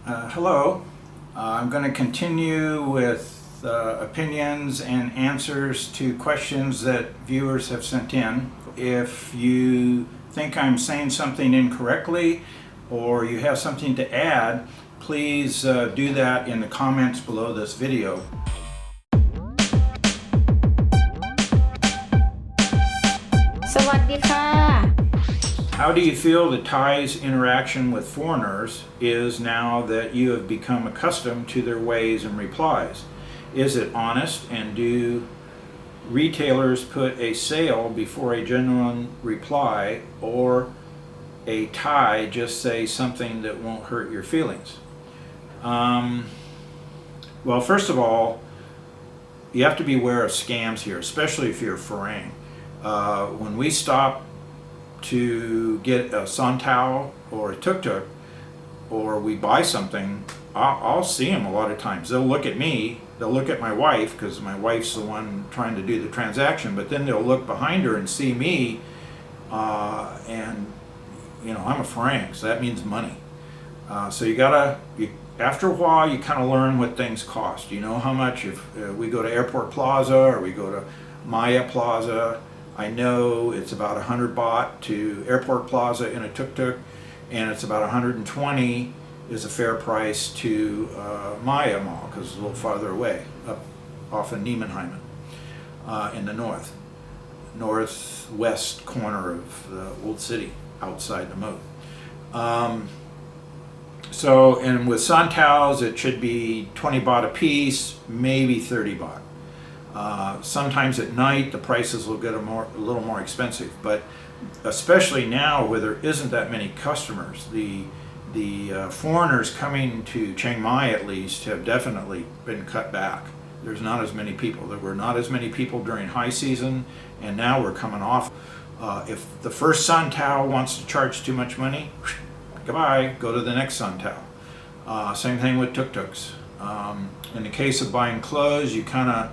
Hello. I'm going to continue with opinions and answers to questions that viewers have sent in. If you think I'm saying something incorrectly or you have something to add, please do that in the comments below this video. How do you feel that Thai's interaction with foreigners is now that you have become accustomed to their ways and replies? Is it honest, and do retailers put a sale before a genuine reply, or a Thai just say something that won't hurt your feelings? Well, first of all, you have to be aware of scams here, especially if you're a Farang. When we stop to get a santao or a tuk-tuk, or we buy something, I'll see them a lot of times. They'll look at me, they'll look at my wife, because my wife's the one trying to do the transaction, but then they'll look behind her and see me, and you know, I'm a Farang, so that means money. So after a while, you kind of learn what things cost. You know how much. If we go to Airport Plaza or we go to Maya Plaza, I know it's about 100 baht to Airport Plaza in a tuk-tuk, and it's about 120 is a fair price to Maya Mall, because it's a little farther away, up off of Niemenheimen in the northwest corner of the old city, outside the moat. And with santaos, it should be 20 baht a piece, maybe 30 baht. Sometimes at night the prices will get a little more expensive, but especially now where there isn't that many customers, the foreigners coming to Chiang Mai at least have definitely been cut back. There's not as many people. There were not as many people during high season, and now we're coming off. If the first santao wants to charge too much money, goodbye, go to the next santao. Same thing with tuk-tuks. In the case of buying clothes, you kind of,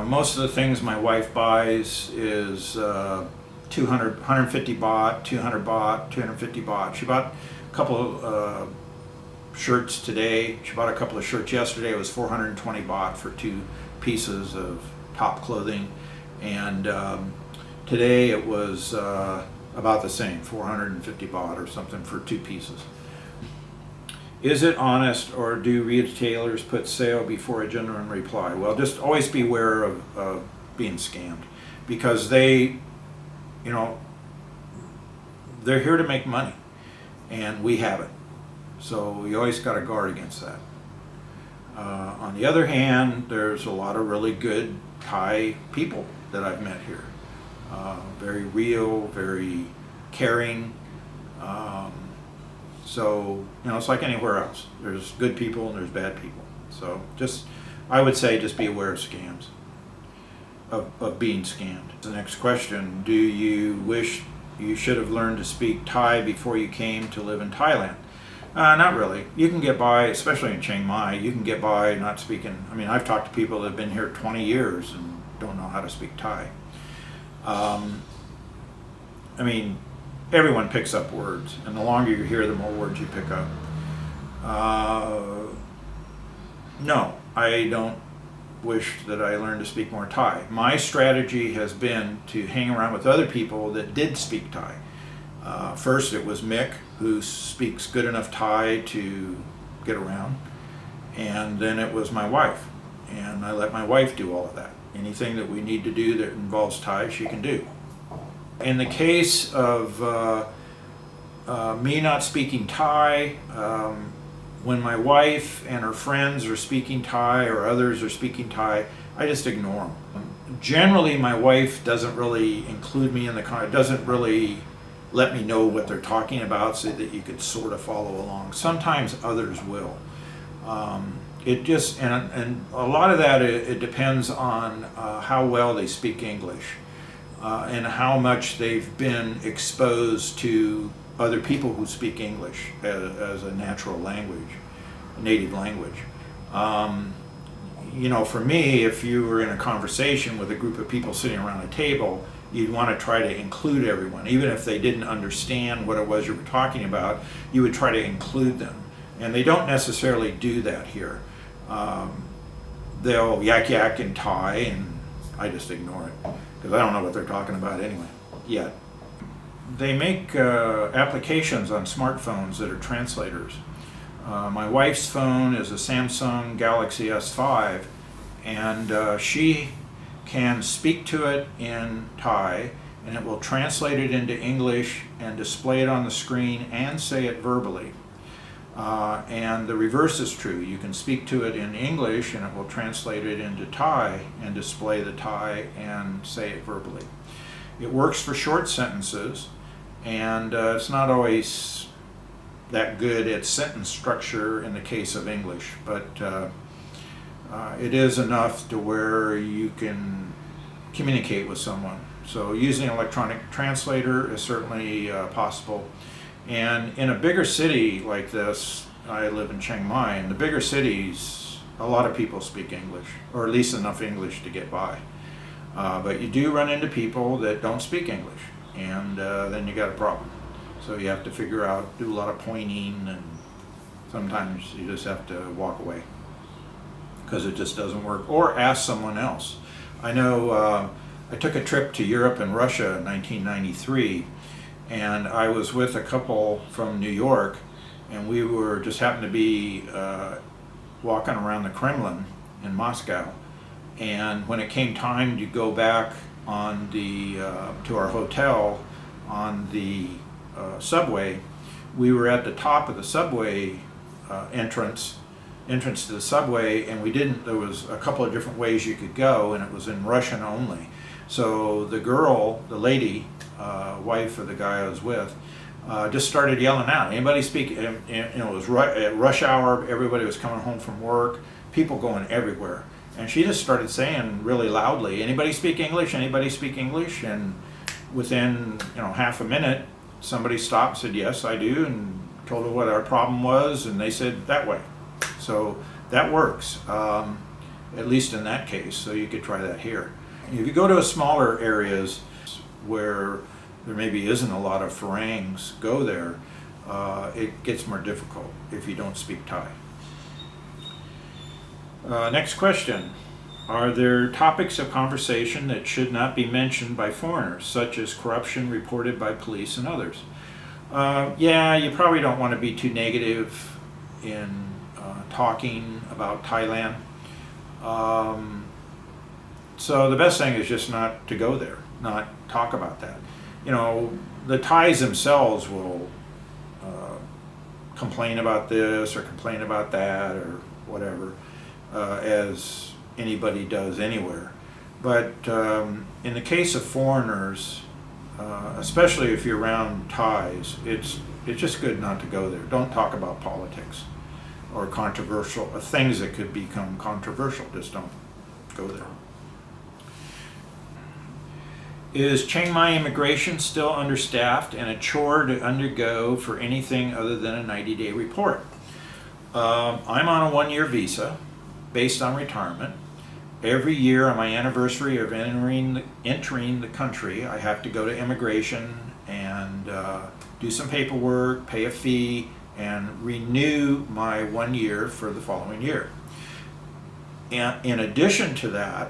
most of the things my wife buys is 150 baht, 200 baht, 250 baht. She bought a couple of shirts today. She bought a couple of shirts yesterday. It was 420 baht for 2 pieces of top clothing. And today it was about the same, 450 baht or something for 2 pieces. Is it honest, or do retailers put sale before a genuine reply? Well, just always be aware of being scammed, because they're here to make money, and we haven't. So you always got to guard against that. On the other hand, there's a lot of really good Thai people that I've met here. Very real, very caring. So, it's like anywhere else. There's good people and there's bad people. So I would say just be aware of scams, of being scammed. The next question, do you wish you should have learned to speak Thai before you came to live in Thailand? Not really. You can get by, especially in Chiang Mai, you can get by not speaking. I've talked to people that have been here 20 years and don't know how to speak Thai. Everyone picks up words, and the longer you hear, the more words you pick up. No, I don't wish that I learned to speak more Thai. My strategy has been to hang around with other people that did speak Thai. First, it was Mick, who speaks good enough Thai to get around, and then it was my wife, and I let my wife do all of that. Anything that we need to do that involves Thai, she can do. In the case of me not speaking Thai, when my wife and her friends are speaking Thai or others are speaking Thai, I just ignore them. Generally, my wife doesn't really include me in the doesn't really let me know what they're talking about so that you could sort of follow along. Sometimes others will. And a lot of that, it depends on how well they speak English. And how much they've been exposed to other people who speak English as a natural language, a native language. For me, if you were in a conversation with a group of people sitting around a table, you'd want to try to include everyone. Even if they didn't understand what it was you were talking about, you would try to include them. And they don't necessarily do that here. They'll yak yak in Thai, and I just ignore it because I don't know what they're talking about anyway, yet. They make applications on smartphones that are translators. My wife's phone is a Samsung Galaxy S5, and she can speak to it in Thai, and it will translate it into English and display it on the screen and say it verbally. And the reverse is true. You can speak to it in English and it will translate it into Thai and display the Thai and say it verbally. It works for short sentences, and it's not always that good at sentence structure in the case of English, but it is enough to where you can communicate with someone. So using an electronic translator is certainly possible. And in a bigger city like this, I live in Chiang Mai, in the bigger cities, a lot of people speak English, or at least enough English to get by. But you do run into people that don't speak English, and then you got a problem. So you have to figure out, do a lot of pointing, and sometimes you just have to walk away because it just doesn't work, or ask someone else. I know I took a trip to Europe and Russia in 1993, and I was with a couple from New York, and we were just happened to be walking around the Kremlin in Moscow. And when it came time to go back on the to our hotel on the subway, we were at the top of the subway entrance to the subway, and there was a couple of different ways you could go, and it was in Russian only. So the girl, the lady, wife of the guy I was with, just started yelling out. Anybody speak? It was at rush hour. Everybody was coming home from work. People going everywhere, and she just started saying really loudly, "Anybody speak English? Anybody speak English?" And within half a minute, somebody stopped, said, "Yes, I do," and told her what our problem was, and they said that way. So that works, at least in that case. So you could try that here. If you go to smaller areas where there maybe isn't a lot of Farangs, go there. It gets more difficult if you don't speak Thai. Next question. Are there topics of conversation that should not be mentioned by foreigners, such as corruption reported by police and others? Yeah, you probably don't want to be too negative in talking about Thailand. So the best thing is just not to go there, not talk about that. The Thais themselves will complain about this or complain about that or whatever, as anybody does anywhere. But in the case of foreigners, especially if you're around Thais, it's just good not to go there. Don't talk about politics or controversial things that could become controversial. Just don't go there. Is Chiang Mai immigration still understaffed and a chore to undergo for anything other than a 90-day report? I'm on a 1-year visa based on retirement. Every year on my anniversary of entering the country, I have to go to immigration and do some paperwork, pay a fee, and renew my 1 year for the following year. And in addition to that,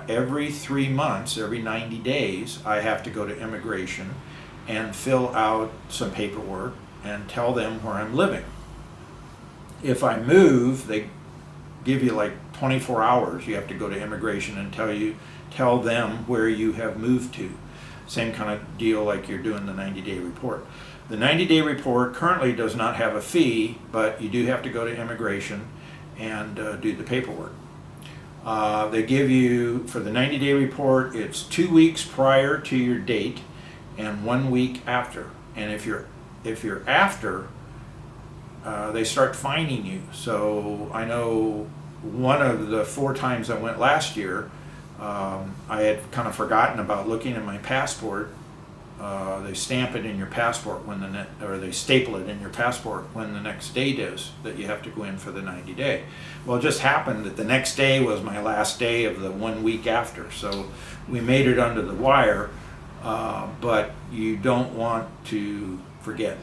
every 3 months, every 90 days, I have to go to immigration and fill out some paperwork and tell them where I'm living. If I move, they give you like 24 hours. You have to go to immigration and tell them where you have moved to. Same kind of deal like you're doing the 90-day report. The 90-day report currently does not have a fee, but you do have to go to immigration and do the paperwork. They give you, for the 90-day report, it's 2 weeks prior to your date and 1 week after. And if you're after, they start fining you. So I know one of the 4 times I went last year, I had kind of forgotten about looking at my passport. They stamp it in your passport or they staple it in your passport when the next date is that you have to go in for the 90-day. Well, it just happened that the next day was my last day of the 1 week after, so we made it under the wire. But you don't want to forget,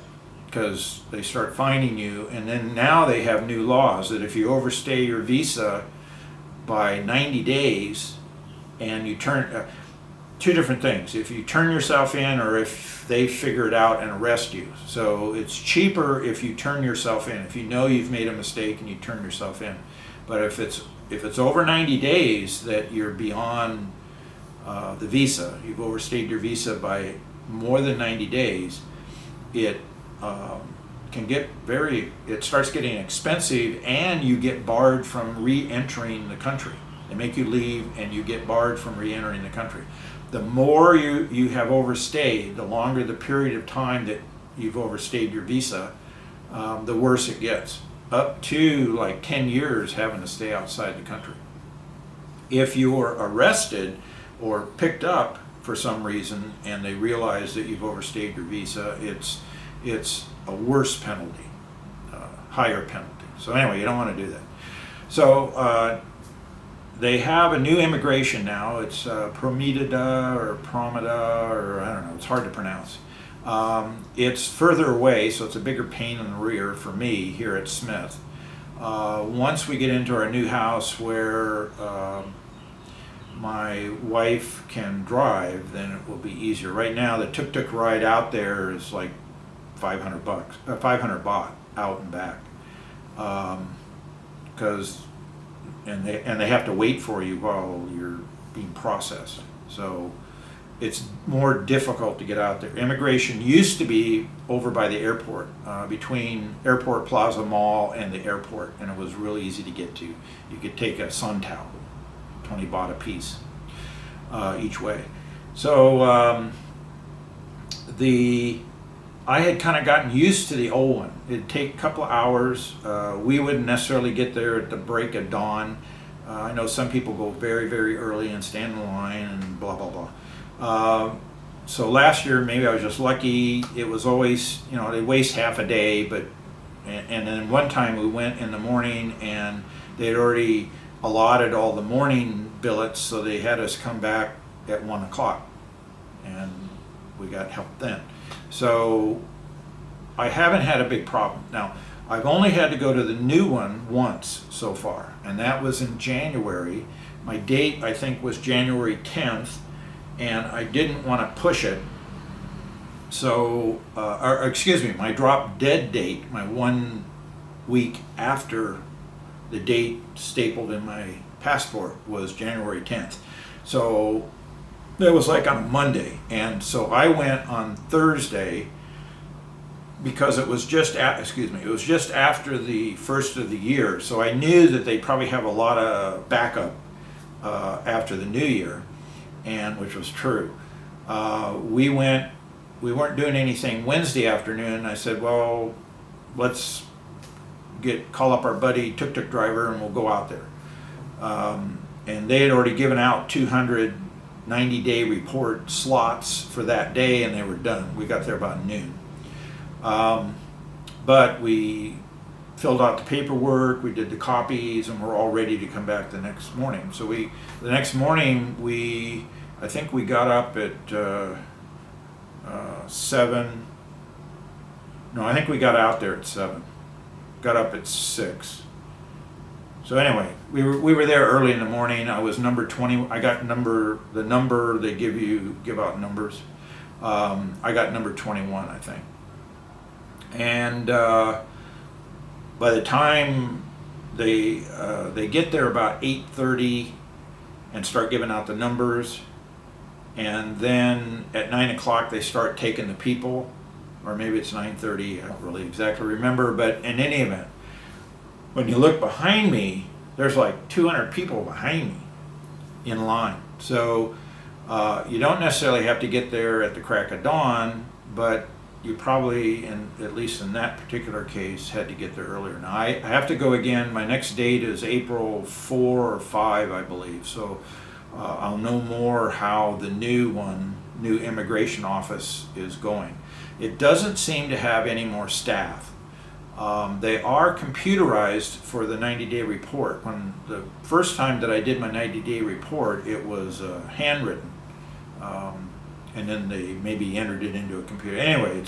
because they start finding you. And then now they have new laws that if you overstay your visa by 90 days and you turn, two different things, if you turn yourself in or if they figure it out and arrest you. So it's cheaper if you turn yourself in, if you know you've made a mistake and you turn yourself in. But if it's over 90 days that you're beyond the visa, you've overstayed your visa by more than 90 days, it can get it starts getting expensive, and you get barred from re-entering the country. They make you leave and you get barred from re-entering the country. The more you have overstayed, the longer the period of time that you've overstayed your visa, the worse it gets. Up to like 10 years having to stay outside the country. If you're arrested or picked up for some reason and they realize that you've overstayed your visa, it's a worse penalty, higher penalty. So anyway, you don't want to do that. So they have a new immigration now. It's Promida or Promida, or I don't know, it's hard to pronounce. It's further away, so it's a bigger pain in the rear for me here at Smith. Once we get into our new house where my wife can drive, then it will be easier. Right now, the tuk-tuk ride out there is like $500, 500 baht out and back, because and they have to wait for you while you're being processed. So it's more difficult to get out there. Immigration used to be over by the airport, between Airport Plaza Mall and the airport, and it was really easy to get to. You could take a sun towel, 20 baht a piece, each way. So I had kind of gotten used to the old one. It'd take a couple of hours. We wouldn't necessarily get there at the break of dawn. I know some people go very, very early and stand in line and blah, blah, blah. So last year, maybe I was just lucky. It was always, they waste half a day, but, and then one time we went in the morning and they'd already allotted all the morning billets, so they had us come back at 1 o'clock, and we got help then. So I haven't had a big problem. Now, I've only had to go to the new one once so far, and that was in January. My date, I think, was January 10th, and I didn't want to push it. So, my drop dead date, my 1 week after the date stapled in my passport, was January 10th. So it was like on a Monday, and so I went on Thursday because it was just after the first of the year, so I knew that they probably have a lot of backup after the new year, and which was true. We weren't doing anything Wednesday afternoon. I said, well, let's call up our buddy tuk-tuk driver and we'll go out there. And they had already given out 200 90-day report slots for that day, and they were done. We got there about noon. But we filled out the paperwork, we did the copies, and we're all ready to come back the next morning. So the next morning, I think we got up at 7. No, I think we got out there at 7. Got up at 6. So anyway, we were there early in the morning. I was number 20. I got the number they give out numbers. I got number 21, I think. And by the time they get there about 8:30 and start giving out the numbers, and then at 9 o'clock they start taking the people, or maybe it's 9:30. I don't really exactly remember, but in any event, when you look behind me, there's like 200 people behind me in line. So you don't necessarily have to get there at the crack of dawn, but you probably, at least in that particular case, had to get there earlier. Now I have to go again. My next date is April 4 or 5, I believe. So I'll know more how the new immigration office is going. It doesn't seem to have any more staff. They are computerized for the 90-day report. When the first time that I did my 90-day report, it was handwritten, and then they maybe entered it into a computer. Anyway,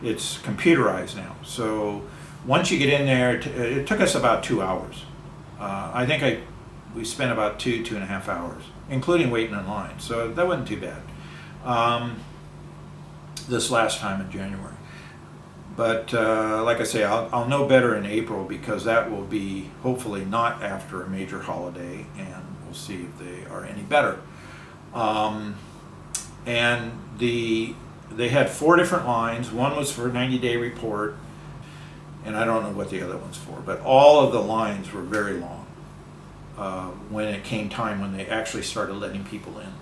It's computerized now. So once you get in there, it took us about 2 hours. I think we spent about 2.5 hours, including waiting in line. So that wasn't too bad. This last time in January. But like I say, I'll know better in April, because that will be hopefully not after a major holiday, and we'll see if they are any better. And they had 4 different lines. One was for a 90-day report, and I don't know what the other one's for, but all of the lines were very long when it came time when they actually started letting people in.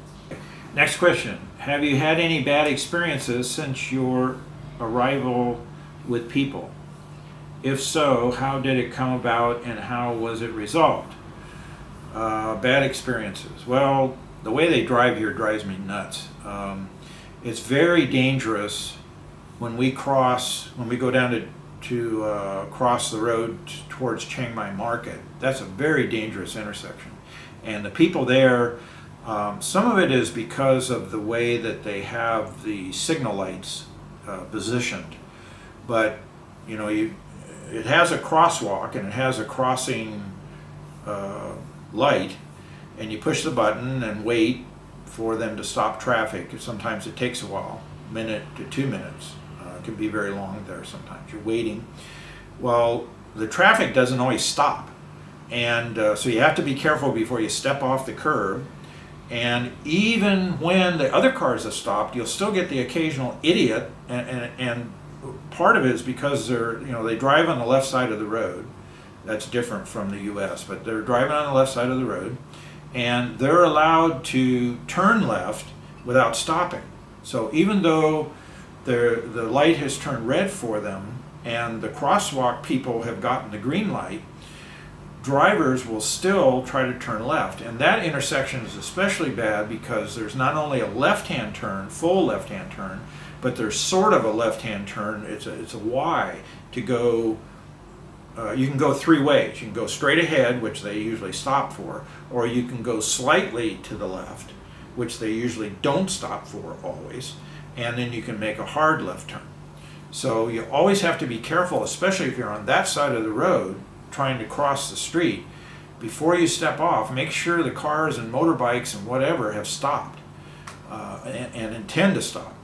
Next question. Have you had any bad experiences since your arrival with people? If so, how did it come about and how was it resolved? Bad experiences. Well, the way they drive here drives me nuts. It's very dangerous when we go down to cross the road towards Chiang Mai Market. That's a very dangerous intersection. And the people there, some of it is because of the way that they have the signal lights positioned. But it has a crosswalk and it has a crossing light, and you push the button and wait for them to stop traffic. Sometimes it takes a while, minute to 2 minutes. It can be very long there sometimes. You're waiting. Well, the traffic doesn't always stop, and so you have to be careful before you step off the curb. And even when the other cars have stopped, you'll still get the occasional idiot, and part of it is because they drive on the left side of the road. That's different from the U.S., but they're driving on the left side of the road, and they're allowed to turn left without stopping. So even though the light has turned red for them and the crosswalk people have gotten the green light, drivers will still try to turn left. And that intersection is especially bad because there's not only a left-hand turn, full left-hand turn, but there's sort of a left-hand turn. It's a Y to go. You can go 3 ways. You can go straight ahead, which they usually stop for, or you can go slightly to the left, which they usually don't stop for always, and then you can make a hard left turn. So you always have to be careful, especially if you're on that side of the road trying to cross the street. Before you step off, make sure the cars and motorbikes and whatever have stopped and intend to stop.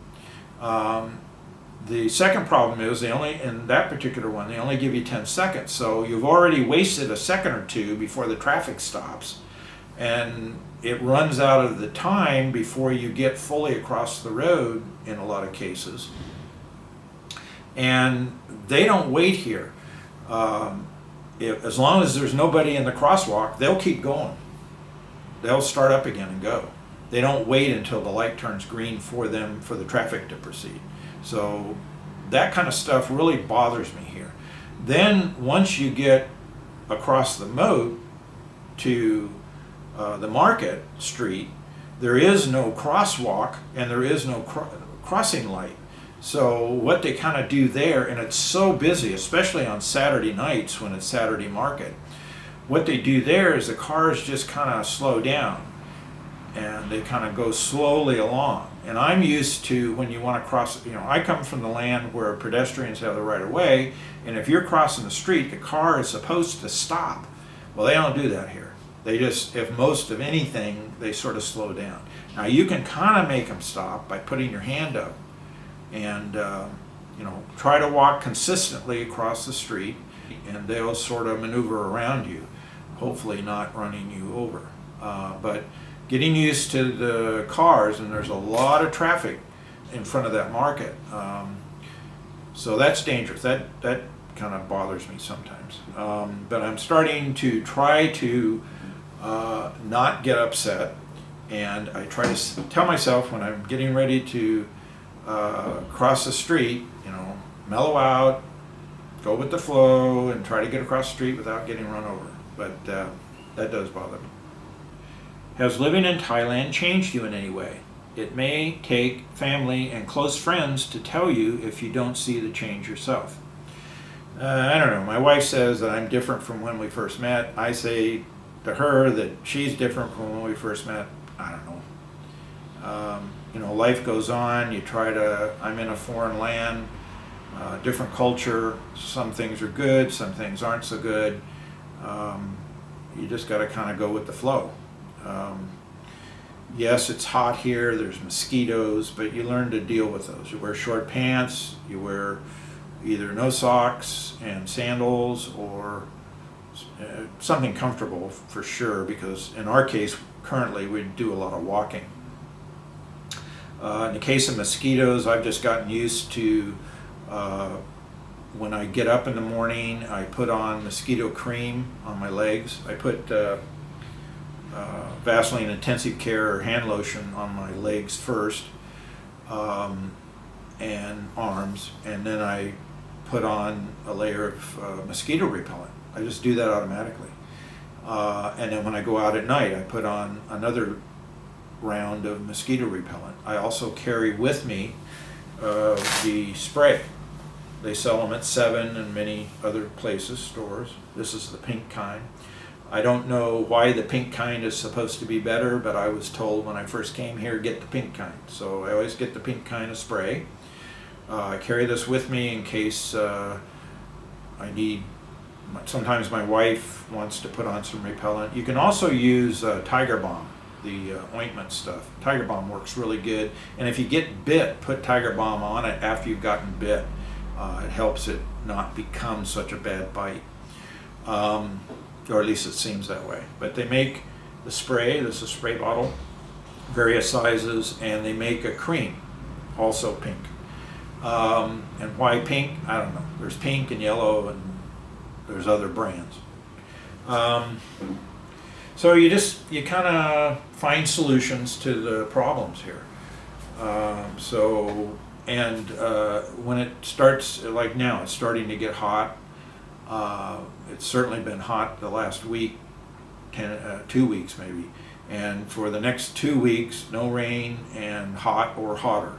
The second problem is in that particular one, they only give you 10 seconds. So you've already wasted a second or two before the traffic stops, and it runs out of the time before you get fully across the road in a lot of cases. And they don't wait here. As long as there's nobody in the crosswalk, they'll keep going. They'll start up again and go. They don't wait until the light turns green for the traffic to proceed. So that kind of stuff really bothers me here. Then once you get across the moat to the market street, there is no crosswalk and there is no crossing light. So what they kind of do there, and it's so busy, especially on Saturday nights when it's Saturday market, what they do there is the cars just kind of slow down and they kind of go slowly along. And I'm used to when you want to cross, I come from the land where pedestrians have the right of way, and if you're crossing the street, the car is supposed to stop. Well, they don't do that here. They just, if most of anything, they sort of slow down. Now you can kind of make them stop by putting your hand up and try to walk consistently across the street, and they'll sort of maneuver around you, hopefully not running you over. But getting used to the cars, and there's a lot of traffic in front of that market, so that's dangerous. That kind of bothers me sometimes. But I'm starting to try to not get upset, and I try to tell myself when I'm getting ready to cross the street, mellow out, go with the flow, and try to get across the street without getting run over. But that does bother me. Has living in Thailand changed you in any way? It may take family and close friends to tell you if you don't see the change yourself. I don't know. My wife says that I'm different from when we first met. I say to her that she's different from when we first met. I don't know. Life goes on. I'm in a foreign land. different culture. Some things are good, some things aren't so good. You just got to kind of go with the flow. Yes, it's hot here, there's mosquitoes, but you learn to deal with those. You wear short pants, you wear either no socks and sandals, or something comfortable for sure, because in our case, currently, we do a lot of walking. In the case of mosquitoes, I've just gotten used to when I get up in the morning, I put on mosquito cream on my legs. I put Vaseline Intensive Care or hand lotion on my legs first, and arms, and then I put on a layer of mosquito repellent. I just do that automatically. And then when I go out at night, I put on another round of mosquito repellent. I also carry with me the spray. They sell them at 7 and many other places, stores. This is the pink kind. I don't know why the pink kind is supposed to be better, but I was told when I first came here, get the pink kind. So I always get the pink kind of spray. I carry this with me in case I need, sometimes my wife wants to put on some repellent. You can also use Tiger Balm, the ointment stuff. Tiger Balm works really good. And if you get bit, put Tiger Balm on it after you've gotten bit. It helps it not become such a bad bite. Or at least it seems that way. But they make the spray, this is a spray bottle, various sizes, and they make a cream, also pink. And why pink? I don't know. There's pink and yellow, and there's other brands. So you kind of find solutions to the problems here. When it starts, like now, it's starting to get hot. It's certainly been hot the last week, 2 weeks maybe. And for the next 2 weeks, no rain and hot or hotter.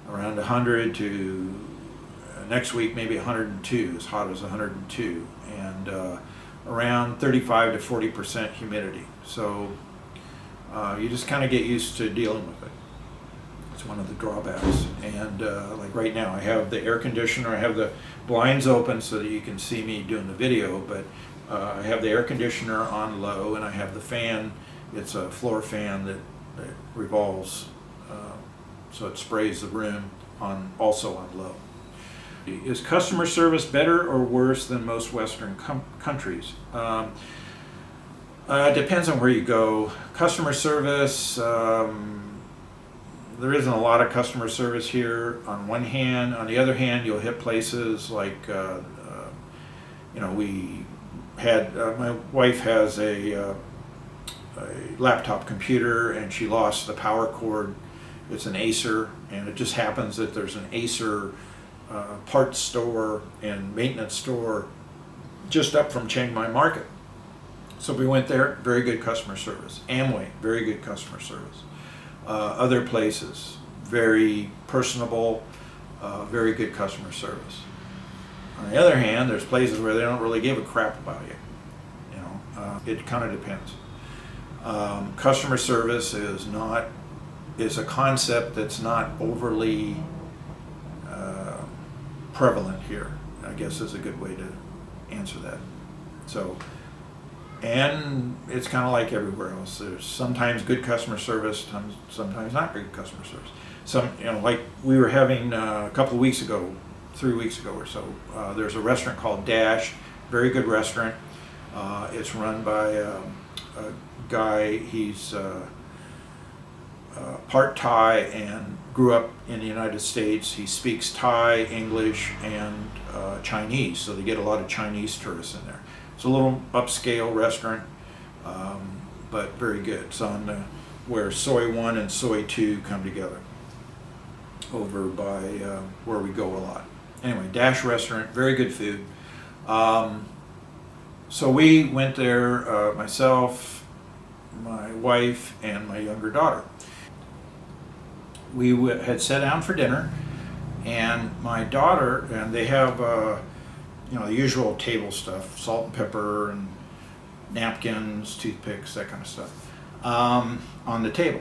Around 100 to next week, maybe 102, as hot as 102. And around 35 to 40% humidity. So you just kind of get used to dealing with it. It's one of the drawbacks. And like right now, I have the air conditioner, I have the blinds open so that you can see me doing the video, but I have the air conditioner on low, and I have the fan. It's a floor fan that revolves, so it sprays the room also on low. Is customer service better or worse than most Western countries? It depends on where you go. Customer service, there isn't a lot of customer service here on one hand. On the other hand, you'll hit places like, we had, my wife has a laptop computer, and she lost the power cord. It's an Acer, and it just happens that there's an Acer parts store and maintenance store just up from Chiang Mai Market. So we went there, very good customer service. Amway, very good customer service. Other places, very personable, very good customer service. On the other hand, there's places where they don't really give a crap about you. It kind of depends. Customer service is a concept that's not overly prevalent here, I guess is a good way to answer that. So, and it's kind of like everywhere else. There's sometimes good customer service, sometimes not good customer service. Like we were having a couple of weeks ago, 3 weeks ago or so, there's a restaurant called Dash, very good restaurant. It's run by a guy, he's part Thai and grew up in the United States. He speaks Thai, English, and Chinese, so they get a lot of Chinese tourists in there. It's a little upscale restaurant, but very good. It's on where Soy 1 and Soy 2 come together, over by where we go a lot. Anyway, Dash restaurant, very good food. So we went there, myself, my wife, and my younger daughter. We had sat down for dinner, and my daughter, and they have the usual table stuff, salt and pepper and napkins, toothpicks, that kind of stuff, on the table.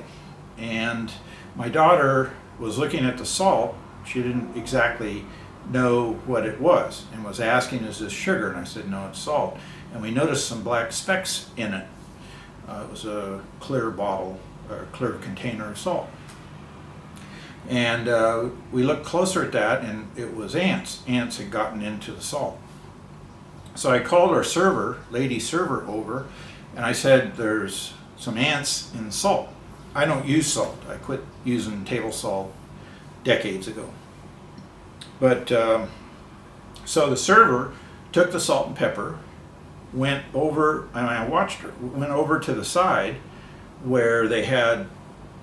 And my daughter was looking at the salt. She didn't exactly know what it was and was asking, is this sugar? And I said, no, it's salt. And we noticed some black specks in it. It was a clear bottle, or clear container of salt. And we looked closer at that, and it was ants. Ants had gotten into the salt. So I called our server, lady server, over, and I said, there's some ants in the salt. I don't use salt. I quit using table salt decades ago. But so the server took the salt and pepper, went over, and I watched her, went over to the side where they had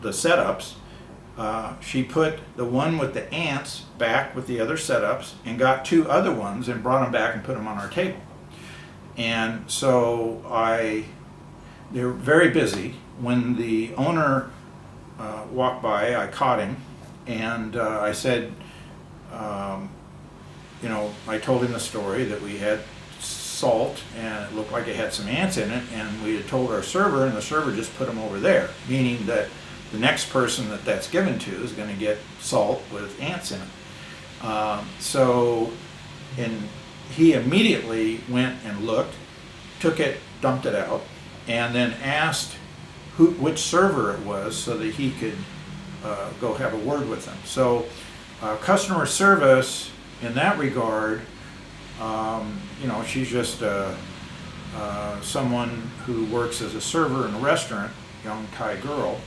the setups. She put the one with the ants back with the other setups and got two other ones and brought them back and put them on our table. And so they were very busy. When the owner walked by, I caught him, and I said, I told him the story that we had salt and it looked like it had some ants in it, and we had told our server, and the server just put them over there, meaning that the next person that's given to is going to get salt with ants in it. And he immediately went and looked, took it, dumped it out, and then asked which server it was so that he could go have a word with them. So customer service in that regard, she's just someone who works as a server in a restaurant, young Thai girl.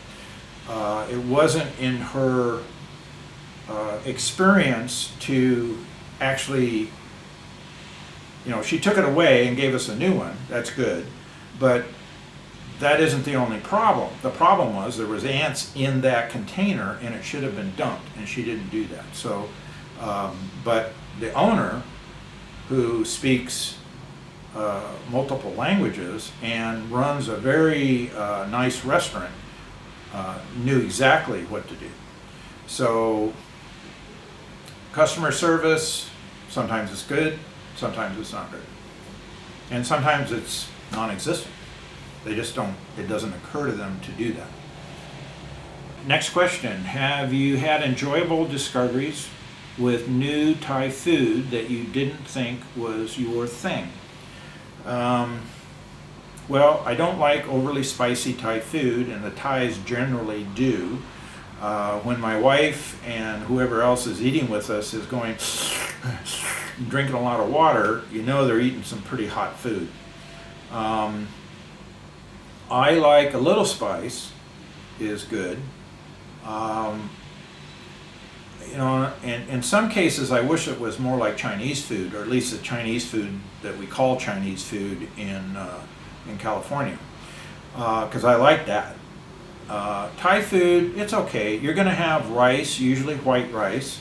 It wasn't in her experience to actually, she took it away and gave us a new one. That's good. But that isn't the only problem. The problem was there was ants in that container and it should have been dumped, and she didn't do that. So, but the owner, who speaks multiple languages and runs a very nice restaurant, knew exactly what to do. So customer service, sometimes it's good, sometimes it's not good. And sometimes it's non-existent. They just don't, it doesn't occur to them to do that. Next question, have you had enjoyable discoveries with new Thai food that you didn't think was your thing? Well, I don't like overly spicy Thai food, and the Thais generally do. When my wife and whoever else is eating with us is going drinking a lot of water, they're eating some pretty hot food. I like a little spice is good. In some cases I wish it was more like Chinese food, or at least the Chinese food that we call Chinese food in California, because I like that. Thai food, it's okay. You're going to have rice, usually white rice,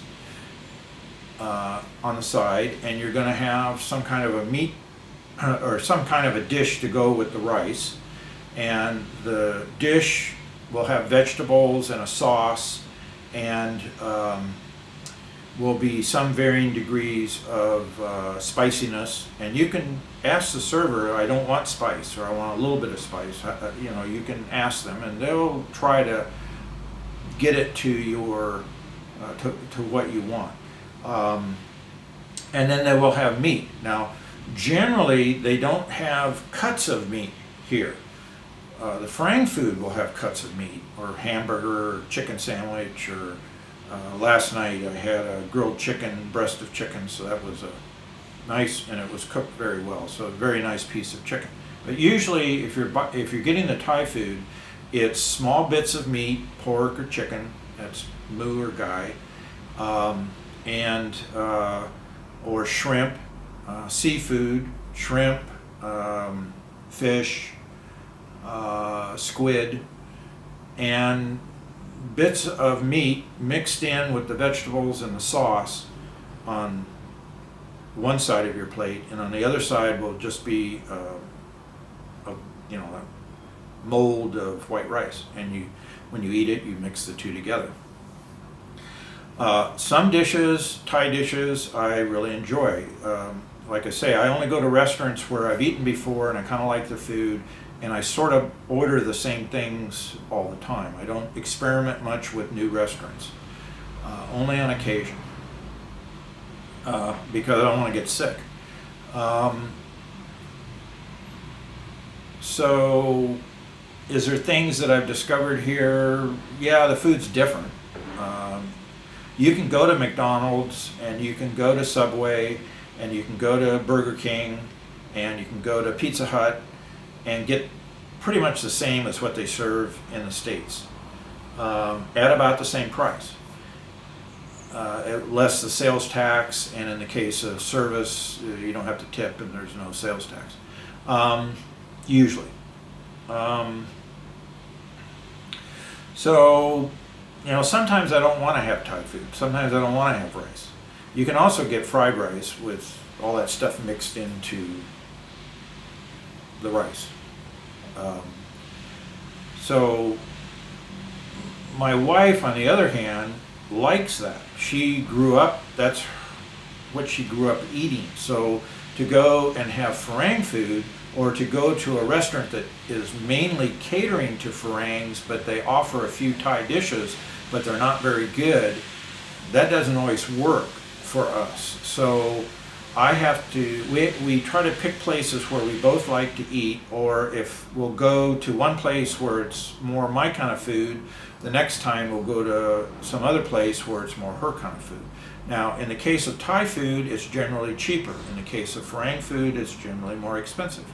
on the side, and you're going to have some kind of a meat or some kind of a dish to go with the rice, and the dish will have vegetables and a sauce, and will be some varying degrees of spiciness. And you can ask the server, I don't want spice, or I want a little bit of spice. You can ask them, and they'll try to get it to your to what you want. And then they will have meat. Now, generally, they don't have cuts of meat here. The Farang food will have cuts of meat, or hamburger, or chicken sandwich, or last night I had a grilled chicken, breast of chicken, so that was a nice, and it was cooked very well, so a very nice piece of chicken. But usually, if you're getting the Thai food, it's small bits of meat, pork or chicken, that's mu or gai, and or shrimp, seafood, shrimp, fish, squid, and bits of meat mixed in with the vegetables and the sauce on one side of your plate, and on the other side will just be a mold of white rice, and when you eat it, you mix the two together. Some dishes, Thai dishes, I really enjoy. Like I say, I only go to restaurants where I've eaten before and I kind of like the food, and I sort of order the same things all the time. I don't experiment much with new restaurants, only on occasion. because I don't want to get sick. Um, so, is there things that I've discovered here? Yeah, the food's different. Um, you can go to McDonald's and you can go to Subway and you can go to Burger King and you can go to Pizza Hut and get pretty much the same as what they serve in the States, at about the same price. Less the sales tax, and in the case of service, you don't have to tip and there's no sales tax, usually. Um, so, sometimes I don't want to have Thai food. Sometimes I don't want to have rice. You can also get fried rice with all that stuff mixed into the rice. Um, so, my wife, on the other hand, likes that. She grew up, that's what she grew up eating. So to go and have Farang food, or to go to a restaurant that is mainly catering to Farangs, but they offer a few Thai dishes, but they're not very good, that doesn't always work for us. So I have to, we try to pick places where we both like to eat, or if we'll go to one place where it's more my kind of food, the next time we'll go to some other place where it's more her kind of food. Now, in the case of Thai food, it's generally cheaper. In the case of Farang food, it's generally more expensive.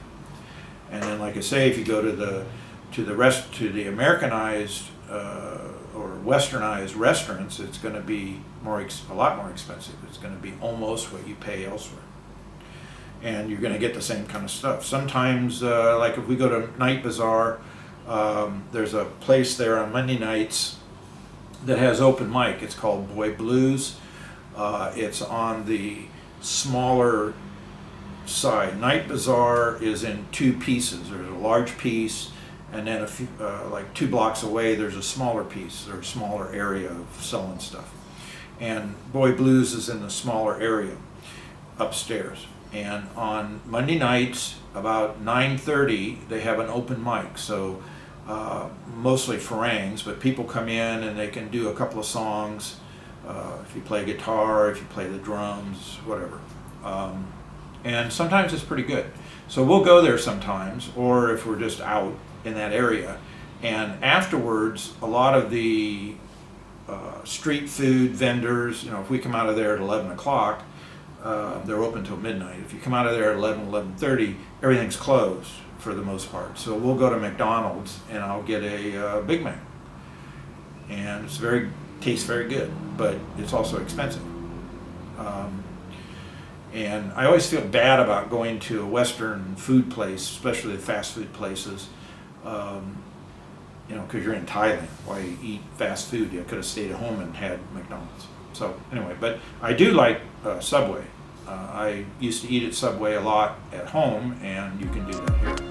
And then, like I say, if you go to the Americanized or Westernized restaurants, it's going to be a lot more expensive. It's going to be almost what you pay elsewhere, and you're going to get the same kind of stuff. Sometimes, like if we go to Night Bazaar, there's a place there on Monday nights that has open mic. It's called Boy Blues. It's on the smaller side. Night Bazaar is in two pieces. There's a large piece, and then a few, like 2 blocks away, there's a smaller piece or a smaller area of selling stuff. And Boy Blues is in the smaller area upstairs. And on Monday nights, about 9:30, they have an open mic. So mostly Farangs, but people come in and they can do a couple of songs. If you play guitar, if you play the drums, whatever. And sometimes it's pretty good. So we'll go there sometimes, or if we're just out in that area. And afterwards, a lot of the street food vendors, if we come out of there at 11 o'clock, they're open till midnight. If you come out of there at 11:30, everything's closed for the most part. So we'll go to McDonald's and I'll get a Big Mac. And tastes very good, but it's also expensive. And I always feel bad about going to a Western food place, especially the fast food places, because you're in Thailand. Why eat fast food? You could have stayed at home and had McDonald's. So anyway, but I do like Subway. I used to eat at Subway a lot at home, and you can do that here.